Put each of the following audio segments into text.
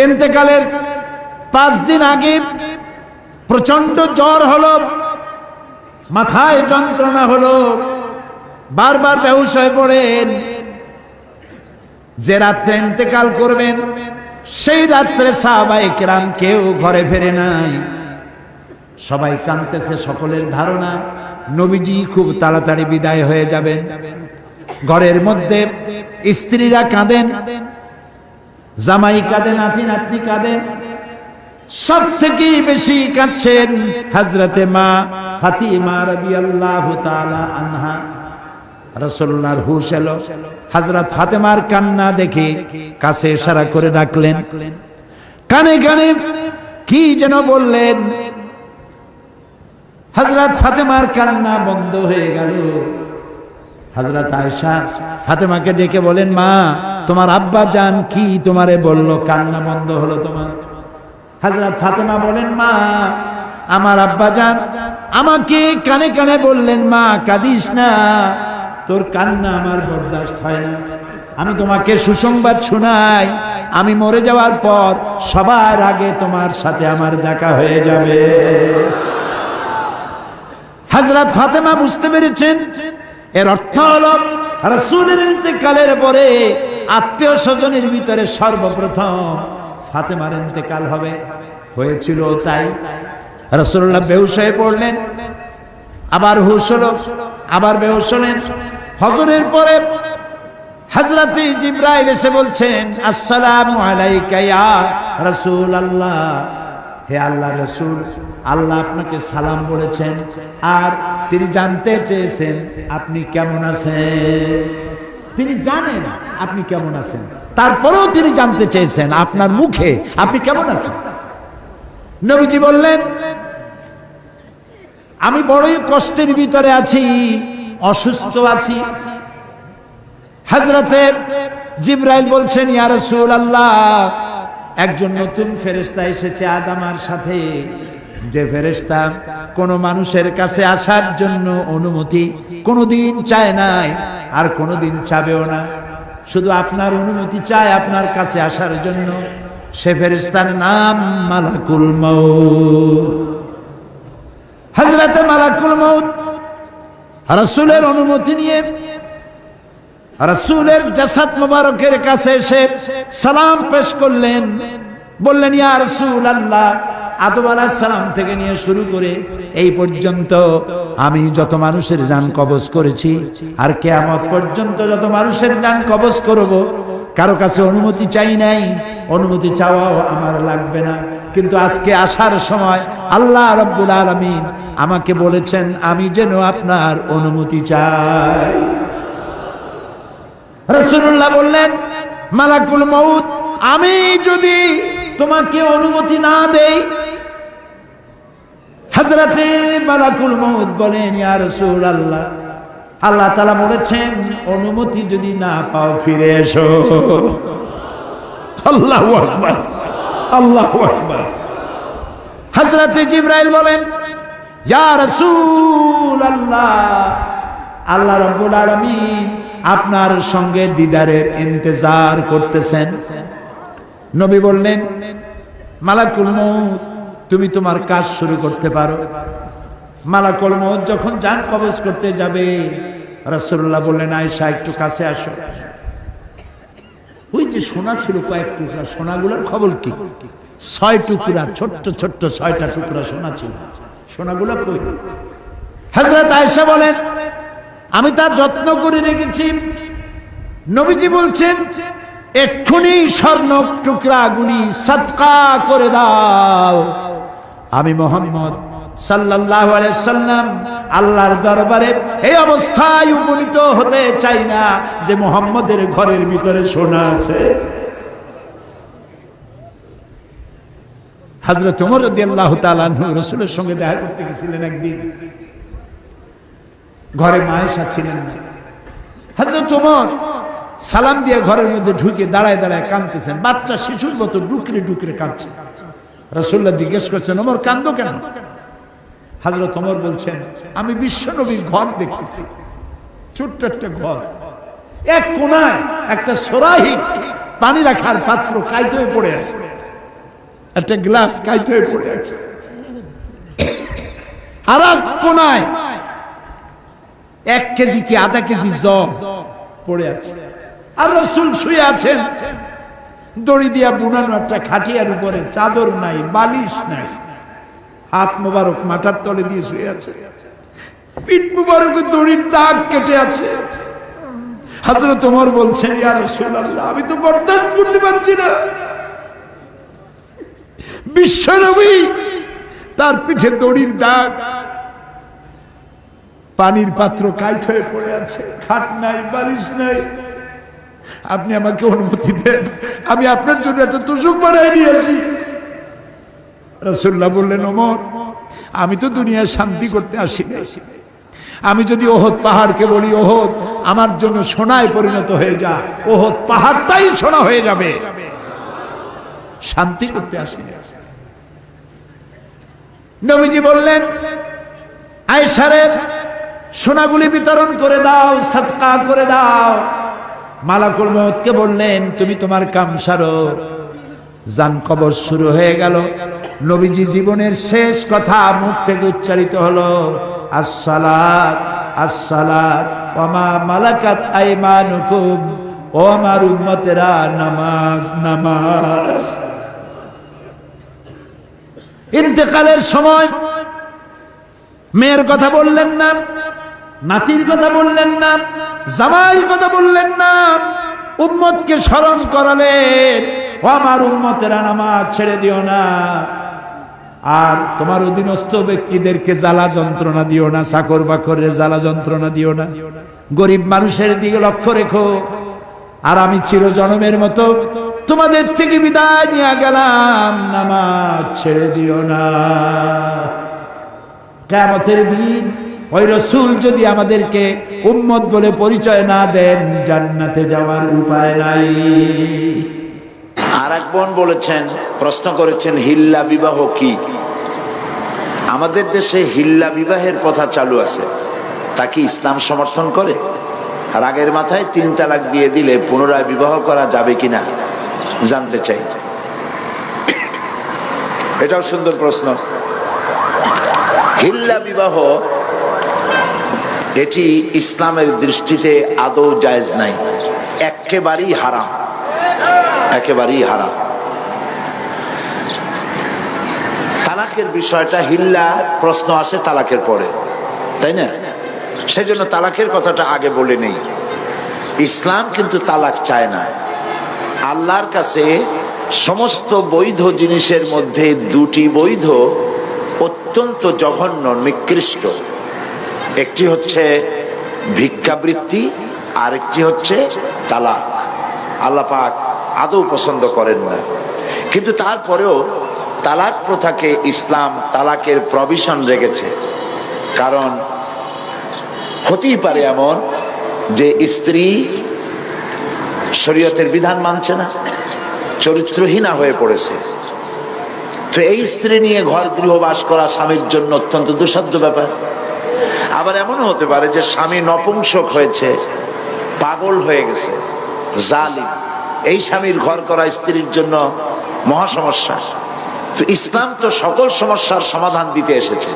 ইন্তেকালের 5 দিন আগে প্রচন্ড জ্বর হলো, মাথায় যন্ত্রণা হলো, বারবার বেহুশ হয়ে পড়েন। যে রাত্রে ইন্তেকাল করবেন সেই রাত্রে সাহাবায়ে কেরাম কেউ ঘরে ফেরে নাই, সবাই কাঁদতেছে। সকলের ধারণা নবীজি খুব তাড়াতাড়ি বিদায় হয়ে যাবেন। ঘরের মধ্যে স্ত্রীরা কাঁদেন, জামাই কাঁদেন, নাতি নাতনি কাঁদেন। সব থেকে বেশি কাঁদছেন হযরতে মা ফাতিমা রাদিয়াল্লাহু তাআলা আনহা। রাসূলুল্লাহর হুশ এলো, হযরত ফাতেমার কান্না দেখে কাছে ইশারা করে ডাকলেন, কানে কানে কি যেন বললেন। হযরত ফাতেমার কান্না বন্ধ হয়ে গেল। হযরত আয়েশা ফাতেমাকে ডেকে বলেন, মা তোমার আব্বা জান কি তোমারে বলল, কান্না বন্ধ হলো তোমার? হযরত ফাতেমা বলেন, মা আমার আব্বা জান আমাকে কানে কানে বললেন, মা কাঁদিস না, তোর কান্না আমার বরদাস্ত হয় না। আমি তোমাকে সুসংবাদ শোনাই, আমি মরে যাওয়ার পর সবার আগে তোমার সাথে আমার দেখা হয়ে যাবে। হযরত ফাতেমা বুঝতে পেরেছেন এর অর্থ হলো রাসূলের ইন্তেকালের পরে আত্মীয় স্বজনের ভিতরে সর্বপ্রথম ফাতেমার ইন্তেকাল হবে। হয়েছিল তাই। রাসূলুল্লাহ বেহুশ হয়ে পড়লেন, আবার হুশ হলো, আবার বেহুশ হলেন। হজরের পরে হযরতে জিবরাইল এসে বলছেন, আসসালামু আলাইকা ইয়া রাসূলুল্লাহ, হে আল্লাহর রাসূল, আল্লাহ আপনাকে সালাম বলেছেন আর তিনি জানতে চেয়েছেন আপনি কেমন আছেন। তিনি জানেন আপনি কেমন আছেন, তারপরেও তিনি জানতে চেয়েছেন আপনার মুখে আপনি কেমন আছেন। নবীজি বললেন, আমি বড়ই কষ্টের ভিতরে আছি, অসুস্থ আছি। হযরতে জিবরাইল বলছেন, ইয়া রাসূলুল্লাহ, একজন নতুন ফেরেশতা এসেছে আজ আমার সাথে, যে ফেরেশতা কোন মানুষের কাছে আসার জন্য অনুমতি কোনোদিন চায় নাই আর কোনোদিন চাবেও না, শুধু আপনার অনুমতি চায় আপনার কাছে আসার জন্য। সে ফেরেশতার নাম মালাকুল মউত। হযরতে মালাকুল মউত রাসূলের অনুমতি নিয়ে রাসূলের জাসাদ মোবারকের কাছে এসে সালাম পেশ করলেন। বললেন, ইয়া রাসূলুল্লাহ, আদম আলাইহিস সালাম থেকে নিয়ে শুরু করে এই পর্যন্ত আমি যত মানুষের জান কবজ করেছি আর কিয়ামত পর্যন্ত যত মানুষের জান কবজ করব, কারো কাছে অনুমতি চাই নাই, অনুমতি চাওয়াও আমার লাগবে না। কিন্তু আজকে আসার সময় আল্লাহ রাব্বুল আলামিন আমাকে বলেছেন আমি যেন আপনার অনুমতি চাই। রাসূলুল্লাহ বললেন, মালাকুল মউত, আমি যদি তোমাকে অনুমতি না দেই? হযরতে মালাকুল মউত বলেন, ইয়া রাসূলুল্লাহ, আল্লাহ তাআলা বলেছেন অনুমতি যদি না পাও ফিরে এসো। আল্লাহু আকবার, আল্লাহু আকবার। হযরতে জিবরাইল বলেন, ইয়া রাসূলুল্লাহ, আল্লাহ রাব্বুল আলামিন আপনার সঙ্গে দিদারের ইন্তজার করতেছেন। নবী বললেন, মালাকুল মউত, তুমি তোমার কাজ শুরু করতে পারো। মালাকুল মউত যখন জান কবজ করতে যাবে, রাসূলুল্লাহ বললেন, আয়েশা একটু কাছে আসো। ওই যে সোনা ছিল কয়েক টুকরা, সোনাগুলোর খবর কি? 6 টুকরা, ছোট্ট ছোট্ট 6টা টুকরা সোনা ছিল, সোনাগুলো কই? হযরত আয়েশা বলেন, আমি তার যত্ন করে রেখেছি। নবীজি বলছেন, এক্ষুনি স্বর্ণ টুকরাগুলি সদকা করে দাও। আমি মুহাম্মদ সাল্লাল্লাহু আলাইহি সাল্লাম আল্লাহর দরবারে এই অবস্থায় উপনীত হতে চাই না যে মুহাম্মদের ঘরের ভিতরে সোনা আছে। হযরত ওমর রাদিয়াল্লাহু তাআলা আনহু রাসূলের সঙ্গে দেখা করতে গেছিলেন একদিন। ঘরে মা আয়েশা ছিলেন। হযরত ওমর সালাম দিয়ে ঘরের মধ্যে ঢুকে দাঁড়ায় দাঁড়ায় কাঁদতেছেন, বাচ্চা শিশুর মতো ডুকরে ডুকরে কাঁদছে। রাসূলুল্লাহ জিজ্ঞেস করছেন, ওমর কাঁদো কেন? হযরত ওমর বলছেন, আমি বিশ্বনবীর ঘর দেখতেছি, ছোট্ট একটা ঘর, এক কোনায় একটা সুরাহি পানি রাখার পাত্র কাইতে হয়ে পড়ে আছে, একটা গ্লাস কাইতে হয়ে পড়ে আছে, আর এক কোনায় 1 কেজি কি আধা কেজি জল পড়ে আছে, আর রাসূল শুয়ে আছেন দড়ি দিয়া বুনানো একটা খাটিয়ার উপরে, চাদর নাই, বালিশ নাই, হাত মোবারক মাথার তলে দিয়ে শুয়ে আছে, পিঠ মোবারকে দড়ির দাগ কেটে আছে। হযরত ওমর বলছেন, ইয়া রাসূলুল্লাহ, আমি তো বরদাস্ত করতে পারছি না। বিশ্বনবী, তার পিঠে দড়ির দাগ, পানির পাত্র কাইত হয়ে পড়ে আছে, খাট নাই, বালিশ নাই, আপনি আমাকে অনুমতি দেন, আমি আপনার জন্য একটা তোষক বানাই নিয়ে আসি। রাসূলুল্লাহ বললেন, ওমর, আমি তো দুনিয়ায় শান্তি করতে আসি না। আমি যদি ওহদ পাহাড়কে বলি, ওহদ আমার জন্য সোনায় পরিণত হয়ে যা, ওহদ পাহাড়টাই সোনা হয়ে যাবে। শান্তি করতে আসি না। নবীজি বললেন, আয়েশারে সোনাগুলি বিতরণ করে দাও, সাদকা করে দাও। মালাকুল মউতকে বললেন, তুমি তোমার কাম সারো। জান কবর শুরু হয়ে গেল। নবীজি জীবনের শেষ কথা মুখ থেকে উচ্চারিত হলো, আসসালাত আসসালাত ওয়া মা মালাকাত আইমানুকুম, ও আমার উম্মতেরা, নামাজ নামাজ। ইন্তেকালের সময় মেয়ের কথা বললেন না, নাতির কথা বললেন না, জামাইয়ের কথা বললেন না, উম্মতকে স্মরণ করালেন, ও আমার উম্মতেরা, নামাজ ছেড়ে দিও না, আর তোমার অধীনস্থ ব্যক্তিদেরকে জ্বালা যন্ত্রণা দিও না, চাকর বাকরের জ্বালা যন্ত্রণা দিও না, গরিব মানুষের দিকে লক্ষ্য রেখো। আর আমি চিরজনমের মতো তোমাদের থেকে বিদায় নিয়ে গেলাম, নামাজ ছেড়ে দিও না। কিয়ামতের দিন ওই রাসূল যদি আমাদেরকে উম্মত বলে পরিচয় না দেন, জান্নাতে যাওয়ার উপায় নাই। আর এক বোন বলেছেন, প্রশ্ন করেছেন, হিল্লা বিবাহ কি? আমাদের দেশে হিল্লা বিবাহের প্রথা চালু আছে, তা কি ইসলাম সমর্থন করে? রাগের মাথায় 3 তালাক দিয়ে দিলে পুনরায় বিবাহ করা যাবে কিনা জানতে চাই। এটাও সুন্দর প্রশ্ন। হিল্লা বিবাহ এটি ইসলামের দৃষ্টিতে আদৌ জায়েজ নাই, একেবারেই হারাম, একেবারেই হারাম। তালাকের বিষয়টা, হিল্লা প্রশ্ন আসে তালাকের পরে, তাই না? সেজন্য তালাকের কথাটা আগে বলে নেই। ইসলাম কিন্তু তালাক চায় না। আল্লাহর কাছে সমস্ত বৈধ জিনিসের মধ্যে 2টি বৈধ অত্যন্ত জঘন্য, নিকৃষ্ট। একটি হচ্ছে ভিক্ষাবৃত্তি, আরেকটি হচ্ছে তালাক। আল্লাহ পাক আদৌ পছন্দ করেন না। কিন্তু তারপরেও তালাক প্রথাকে ইসলাম তালাকের প্রভিশন রেখেছে। কারণ হতেই পারে এমন যে স্ত্রী শরীয়তের বিধান মানছে না, চরিত্রহীনা হয়ে পড়েছে, তো এই স্ত্রী নিয়ে ঘর গৃহবাস করা স্বামীর জন্য অত্যন্ত দুঃসাধ্য ব্যাপার। আবার এমনও হতে পারে যে স্বামী নপুংসক হয়েছে, পাগল হয়ে গেছে, জালিম। এই স্বামীর ঘর করা স্ত্রীর জন্য মহা সমস্যা। তো ইসলাম তো সকল সমস্যার সমাধান দিতে এসেছে,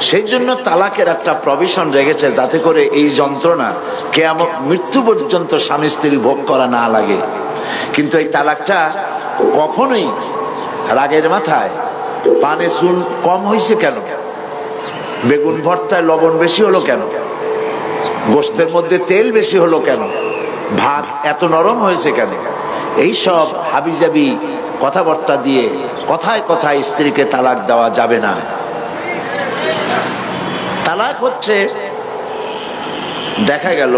সেই জন্য তালাকের একটা প্রভিশন রেখেছে, যাতে করে এই যন্ত্রণা কিয়ামত মৃত্যু পর্যন্ত স্বামী স্ত্রী ভোগ করা না লাগে। কিন্তু এই তালাকটা কখনোই রাগের মাথায় পানে চুন কম হয়েছে কেন, বেগুন ভর্তায় লবণ বেশি হলো কেন, গোশতের মধ্যে তেল বেশি হলো কেন, ভাত এত নরম হয়েছে কেন, এই সব হাবিজাবি কথাবার্তা দিয়ে কথায় কথায় স্ত্রীকে তালাক দেওয়া যাবে না। তালাক হচ্ছে, দেখা গেল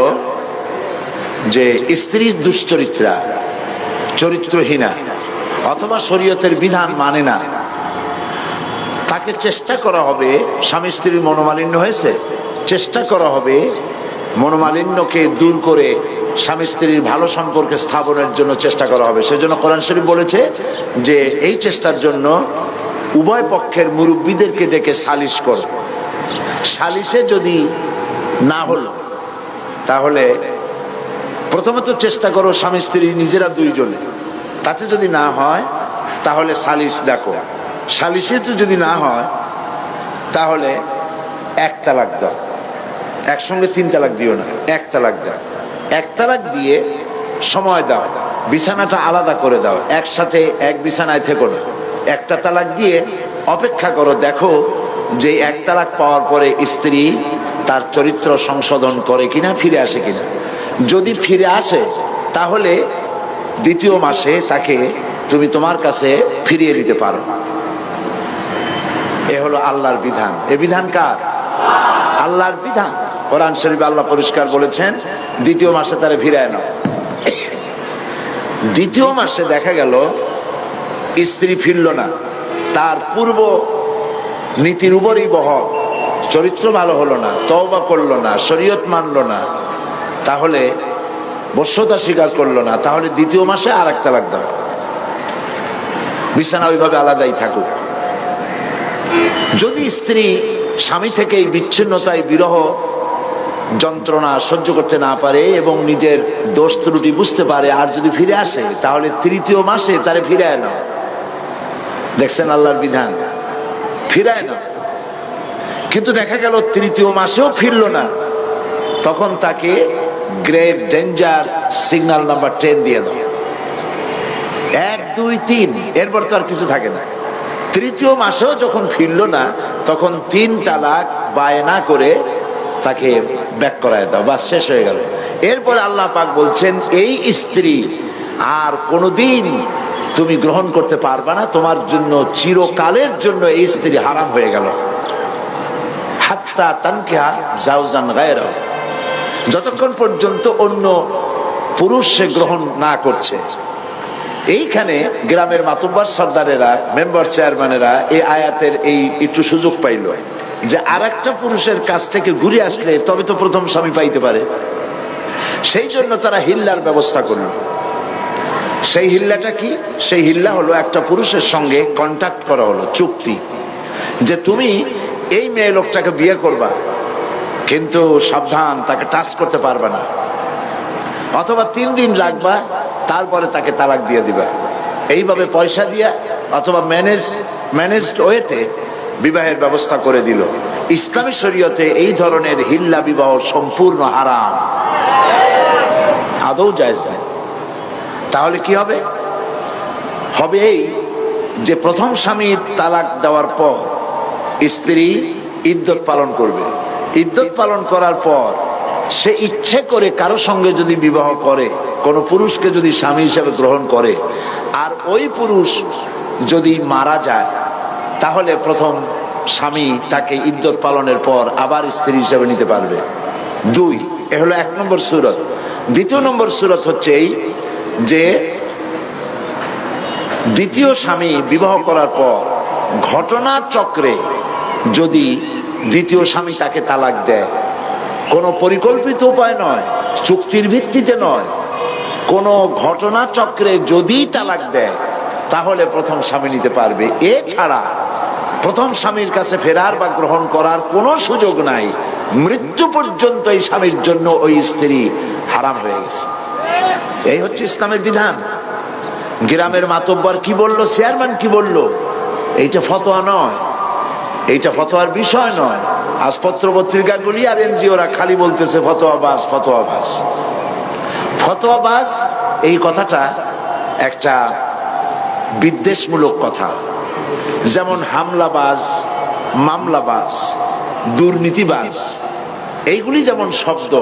যে স্ত্রীর দুশ্চরিত্রা, চরিত্রহীনা, অথবা শরীয়তের বিধান মানে না, তাকে চেষ্টা করা হবে, স্বামী স্ত্রীর মনোমালিন্য হয়েছে, চেষ্টা করা হবে মনোমালিন্যকে দূর করে স্বামী স্ত্রীর ভালো সম্পর্কে স্থাপনের জন্য চেষ্টা করা হবে। সেজন্য কোরআন শরীফ বলেছে যে এই চেষ্টার জন্য উভয় পক্ষের মুরব্বীদেরকে ডেকে সালিশ কর। সালিশে যদি না হলো, তাহলে প্রথমত চেষ্টা করো স্বামী স্ত্রী নিজেরা দুইজনে তাতে যদি না হয় তাহলে সালিশ ডাকো, সালিশিতে যদি না হয় তাহলে এক তালাক দাও। একসঙ্গে 3 তালাক দিও না, 1 তালাক দাও। 1 তালাক দিয়ে সময় দাও, বিছানাটা আলাদা করে দাও, একসাথে এক বিছানায় থেকো না। 1টা তালাক দিয়ে অপেক্ষা করো, দেখো যে 1 তালাক পাওয়ার পরে স্ত্রী তার চরিত্র সংশোধন করে কিনা, ফিরে আসে কিনা। যদি ফিরে আসে তাহলে 2য় মাসে তাকে তুমি তোমার কাছে ফিরিয়ে নিতে পারো। এ হলো আল্লাহর বিধান। এ বিধান কার? আল্লাহর বিধান। কোরআন শরীফে আল্লাহ পরিষ্কার বলেছেন 2য় মাসে তারে ফিরায় নাও। 2য় মাসে দেখা গেল স্ত্রী ফিরল না, তার পূর্ব নীতির উপরই বহল, চরিত্র ভালো হলো না, তওবা করলো না, শরীয়ত মানলো না, তাহলে বশ্যতা স্বীকার করলো না, তাহলে 2য় মাসে আর 1 তালাক দাও, বিছানা ওইভাবে আলাদাই থাকুক। যদি স্ত্রী স্বামী থেকে এই বিচ্ছিন্নতায় বিরহ যন্ত্রণা সহ্য করতে না পারে এবং নিজের দোষ ত্রুটি বুঝতে পারে, আর যদি ফিরে আসে তাহলে 3য় মাসে তারে ফিরায় নাও। দেখছেন আল্লাহর বিধান, ফিরায় নাও। কিন্তু দেখা গেল 3য় মাসেও ফিরল না, তখন তাকে গ্রেট ডেঞ্জার সিগন্যাল নাম্বার 10 দিয়ে দাও। 1, 2, 3, এরপর তো আর কিছু থাকে না। 3য় মাসেও যখন ফিরল না, তখন 3 তালাক বায়না করে তাকে ব্যাক করায় দাও, বাস শেষ হয়ে গেল। এরপরে আল্লাহ পাক বলছেন এই স্ত্রী আর কোনোদিন তুমি গ্রহণ করতে পারবে না, তোমার জন্য চিরকালের জন্য এই স্ত্রী হারাম হয়ে গেল। হাত্তা তানকিহা জাওজান গায়রাহু, যতক্ষণ পর্যন্ত অন্য পুরুষ সে গ্রহণ না করছে। এইখানে গ্রামের মাতুব্বার সর্দারেরা, মেম্বার চেয়ারম্যানেরা এই আয়াতের এই একটু সুযোগ পাইল যে আর একটা পুরুষের কাছ থেকে ঘুরে আসলে তবে তো প্রথম স্বামী পাইতে পারে। সেই জন্য তারা হিল্লার ব্যবস্থা করল। সেই হিল্লাটা কি? সেই হিল্লা হলো একটা পুরুষের সঙ্গে কন্ট্যাক্ট করা হলো, চুক্তি, যে তুমি এই মেয়ে লোকটাকে বিয়ে করবা, কিন্তু সাবধান, তাকে টাচ করতে পারবে না, অথবা 3 দিন রাখবা, তারপরে তাকে তালাক দিয়ে দিবা। এইভাবে পয়সা দিয়া অথবা ম্যানেজড ওয়েতে বিবাহের ব্যবস্থা করে দিল। ইসলামী শরীয়তে এই ধরনের হিল্লা বিবাহ সম্পূর্ণ হারাম, আদৌ জায়েজ নেই। তাহলে কি হবে? হবে এই যে প্রথম স্বামীর তালাক দেওয়ার পর স্ত্রী ইদ্যত পালন করবে। ইদ্যত পালন করার পর সে ইচ্ছে করে কারো সঙ্গে যদি বিবাহ করে, কোন পুরুষকে যদি স্বামী হিসেবে গ্রহণ করে, আর ওই পুরুষ যদি মারা যায়, তাহলে প্রথম স্বামী তাকে ইদ্যত পালনের পর আবার স্ত্রী হিসেবে নিতে পারবে। 2, এ হলো 1 নম্বর সূরত। 2য় নম্বর সূরত হচ্ছে এই যে 2য় স্বামী বিবাহ করার পর ঘটনা চক্রে যদি 2য় স্বামী তাকে তালাক দেয়, কোনো পরিকল্পিত উপায় নয়, চুক্তির ভিত্তিতে নয়, কোনো ঘটনা চক্রে যদি তালাক দেয়, তাহলে প্রথম স্বামী নিতে পারবে। এছাড়া প্রথম স্বামীর কাছে ফেরার বা গ্রহণ করার কোনো সুযোগ নাই। মৃত্যু পর্যন্ত এই স্বামীর জন্য ওই স্ত্রী হারাম হয়ে গেছে। এই হচ্ছে ইসলামের বিধান। গ্রামের মাতব্বর কি বলল, চেয়ারম্যান কি বলল, এইটা ফতোয়া নয়, এইটা ফতোয়ার বিষয় নয়। আজ পত্র পত্রিকাগুলি আর এনজিওরা খালি বলতেছে ফতোয়াবাজ, ফতোয়াবাজ, ফতোয়াবাজ। এই কথাটা একটা বিদ্বেষমূলক কথা। যেমন হামলাবাজ, মামলাবাজ, দুর্নীতিবাজ, এইগুলি যেমন শব্দ,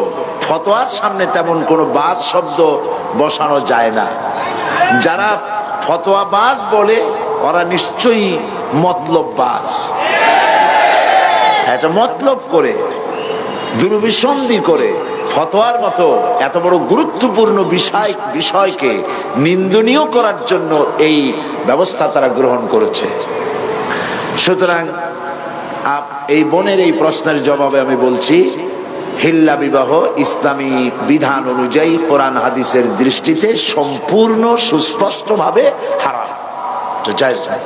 ফতোয়ার সামনে তেমন কোনো বাজ শব্দ বসানো যায় না। যারা ফতোয়াবাজ বলে ওরা নিশ্চয়ই মতলববাজ। এটা মতলব করে, দুর্বিসন্ধি করে ফতোয়ার মতো এত বড় গুরুত্বপূর্ণ বিষয়কে নিন্দনীয় করার জন্য এই ব্যবস্থা তারা গ্রহণ করেছে। সুতরাং এই বোনের এই প্রশ্নের জবাবে আমি বলছি, হিল্লা বিবাহ ইসলামী বিধান অনুযায়ী কোরআন হাদিসের দৃষ্টিতে সম্পূর্ণ সুস্পষ্টভাবে হারাম, জায়েজ নয়।